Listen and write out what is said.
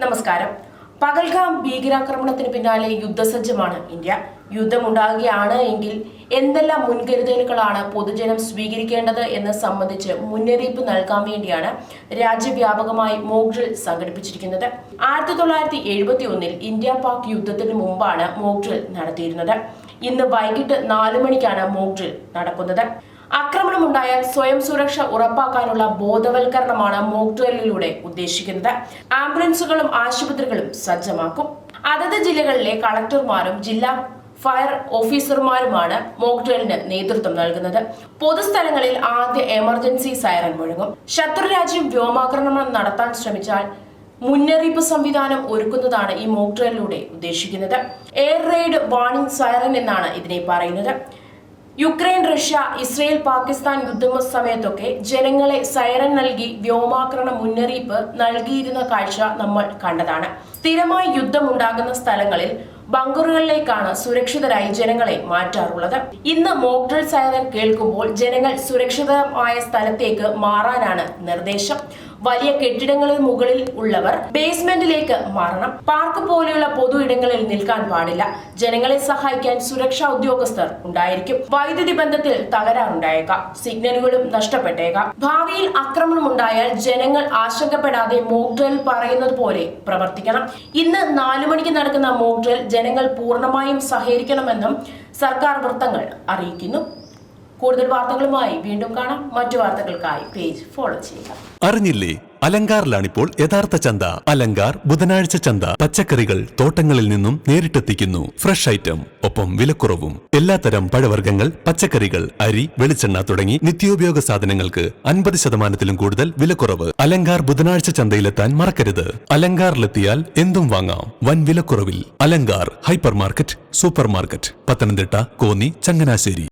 നമസ്കാരം. പകൽഗാം ഭീകരാക്രമണത്തിന് പിന്നാലെ യുദ്ധസജ്ജമാണ് ഇന്ത്യ. യുദ്ധമുണ്ടാകുകയാണ് എങ്കിൽ എന്തെല്ലാം മുൻകരുതലുകളാണ് പൊതുജനം സ്വീകരിക്കേണ്ടത് എന്ന് സംബന്ധിച്ച് മുന്നറിയിപ്പ് നൽകാൻ വേണ്ടിയാണ് രാജ്യവ്യാപകമായി മോക്ക് ഡ്രിൽ സംഘടിപ്പിച്ചിരിക്കുന്നത്. 1971 ഇന്ത്യ പാക് യുദ്ധത്തിന് മുമ്പാണ് മോക്ക് ഡ്രിൽ നടത്തിയിരുന്നത്. ഇന്ന് വൈകിട്ട് 4 മണിക്കാണ് മോക്ക് ഡ്രിൽ നടക്കുന്നത്. ആക്രമണമുണ്ടായാൽ സ്വയം സുരക്ഷ ഉറപ്പാക്കാനുള്ള ബോധവൽക്കരണമാണ് മോക്ക് ഡ്രില്ലിലൂടെ ഉദ്ദേശിക്കുന്നത്. ആംബുലൻസുകളും ആശുപത്രികളും സജ്ജമാക്കും. അതത് ജില്ലകളിലെ കളക്ടർമാരും ജില്ലാ ഫയർ ഓഫീസർമാരുമാണ് മോക്ക് ഡ്രില്ലിന് നേതൃത്വം നൽകുന്നത്. പൊതുസ്ഥലങ്ങളിൽ ആദ്യ എമർജൻസി സൈറൻ മുഴങ്ങും. ശത്രുരാജ്യം വ്യോമാക്രമണം നടത്താൻ ശ്രമിച്ചാൽ മുന്നറിയിപ്പ് സംവിധാനം ഒരുക്കുന്നതാണ് ഈ മോക്ക് ഡ്രില്ലിലൂടെ ഉദ്ദേശിക്കുന്നത്. എയർ റെയ്ഡ് വാർണിംഗ് സൈറൻ എന്നാണ് ഇതിനെ പറയുന്നത്. യുക്രൈൻ, റഷ്യ, ഇസ്രയേൽ, പാകിസ്ഥാൻ യുദ്ധ സമയത്തൊക്കെ ജനങ്ങളെ സൈറൻ നൽകി വ്യോമാക്രമണ മുന്നറിയിപ്പ് നൽകിയിരുന്ന കാഴ്ച നമ്മൾ കണ്ടതാണ്. സ്ഥിരമായി യുദ്ധമുണ്ടാകുന്ന സ്ഥലങ്ങളിൽ ബങ്കറുകളിലേക്കാണ് സുരക്ഷിതരായി ജനങ്ങളെ മാറ്റാറുള്ളത്. ഇന്ന് മോക്ക് ഡ്രിൽ സൈറൻ കേൾക്കുമ്പോൾ ജനങ്ങൾ സുരക്ഷിതമായ സ്ഥലത്തേക്ക് മാറാനാണ് നിർദ്ദേശം. വലിയ കെട്ടിടങ്ങളിൽ മുകളിൽ ഉള്ളവർ ബേസ്മെന്റിലേക്ക് മാറണം. പാർക്ക് പോലെയുള്ള പൊതു ഇടങ്ങളിൽ നിൽക്കാൻ പാടില്ല. ജനങ്ങളെ സഹായിക്കാൻ സുരക്ഷാ ഉദ്യോഗസ്ഥർ ഉണ്ടായിരിക്കും. വൈദ്യുതി ബന്ധത്തിൽ തകരാറുണ്ടായേക്കാം. സിഗ്നലുകളും നഷ്ടപ്പെട്ടേക്കാം. ഭാവിയിൽ ആക്രമണം ഉണ്ടായാൽ ജനങ്ങൾ ആശങ്കപ്പെടാതെ മോക്ക് ഡ്രിൽ പറയുന്നത് പോലെ പ്രവർത്തിക്കണം. ഇന്ന് 4 മണിക്ക് നടക്കുന്ന മോക്ക് ഡ്രിൽ ജനങ്ങൾ പൂർണ്ണമായും സഹകരിക്കണമെന്നും സർക്കാർ വൃത്തങ്ങൾ അറിയിക്കുന്നു. കൂടുതൽ വാർത്തകളുമായി വീണ്ടും കാണാം. മറ്റു വാർത്തകൾക്കായി പേജ് ഫോളോ ചെയ്യുക. അറിഞ്ഞില്ലേ, അലങ്കാറിലാണിപ്പോൾ യഥാർത്ഥ ചന്ത. അലങ്കാർ ബുധനാഴ്ച ചന്ത. പച്ചക്കറികൾ തോട്ടങ്ങളിൽ നിന്നും നേരിട്ടെത്തിക്കുന്നു. ഫ്രഷ് ഐറ്റം, ഒപ്പം വിലക്കുറവും. എല്ലാത്തരം പഴവർഗ്ഗങ്ങൾ, പച്ചക്കറികൾ, അരി, വെളിച്ചെണ്ണ തുടങ്ങി നിത്യോപയോഗ സാധനങ്ങൾക്ക് 50% കൂടുതൽ വിലക്കുറവ്. അലങ്കാർ ബുധനാഴ്ച ചന്തയിലെത്താൻ മറക്കരുത്. അലങ്കാറിലെത്തിയാൽ എന്തും വാങ്ങാം വൻ വിലക്കുറവിൽ. Alankar hypermarket, supermarket, Pathanamthitta, Konni, Changanassery.